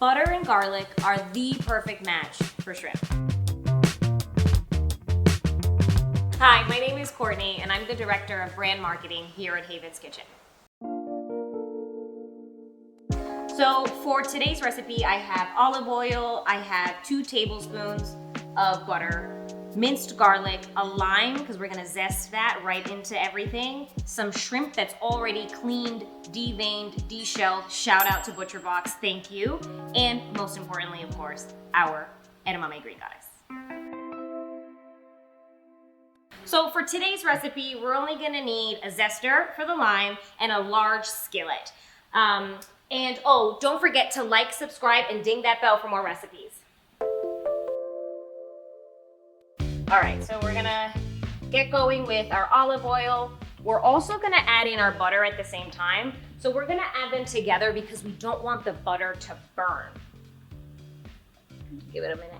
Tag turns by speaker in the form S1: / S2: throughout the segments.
S1: butter and garlic are the perfect match for shrimp. Hi, my name is Courtney, and I'm the Director of Brand Marketing here at Haven's Kitchen. So for today's recipe, I have olive oil, I have 2 tablespoons of butter, minced garlic, a lime, because we're gonna zest that right into everything, some shrimp that's already cleaned, deveined, deshelled, shout out to ButcherBox, thank you, and most importantly, of course, our edamame green goddess. So for today's recipe, we're only gonna need a zester for the lime and a large skillet. And oh, don't forget to like, subscribe, and ding that bell for more recipes. All right, so we're gonna get going with our olive oil. We're also gonna add in our butter at the same time. So we're gonna add them together because we don't want the butter to burn. Give it a minute.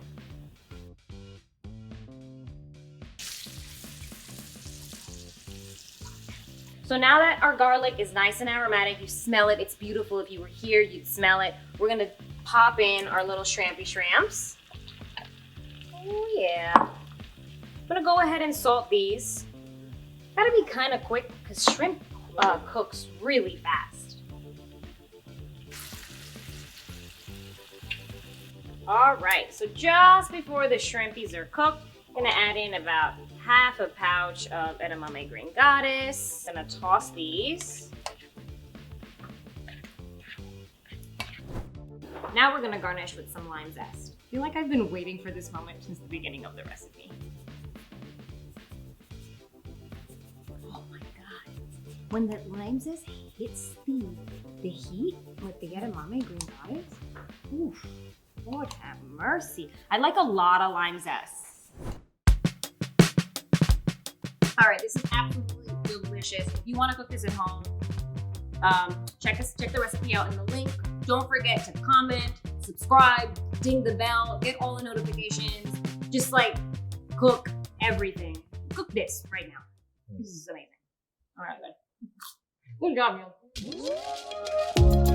S1: So now that our garlic is nice and aromatic, you smell it, it's beautiful. If you were here, you'd smell it. We're gonna pop in our little shrimpy shrimps. Oh yeah. I'm gonna go ahead and salt these. Gotta be kind of quick because shrimp cooks really fast. All right, so just before the shrimpies are cooked, I'm gonna add in about half a pouch of edamame green goddess. Gonna toss these. Now we're gonna garnish with some lime zest. I feel like I've been waiting for this moment since the beginning of the recipe. Oh my God. When the lime zest hits the heat with the edamame green goddess, oof, Lord have mercy. I like a lot of lime zest. All right, this is absolutely delicious. If you want to cook this at home, check the recipe out in the link. Don't forget to comment, subscribe, ding the bell, get all the notifications. Just like cook everything. Cook this right now. This is amazing. All right, good. Good job, you.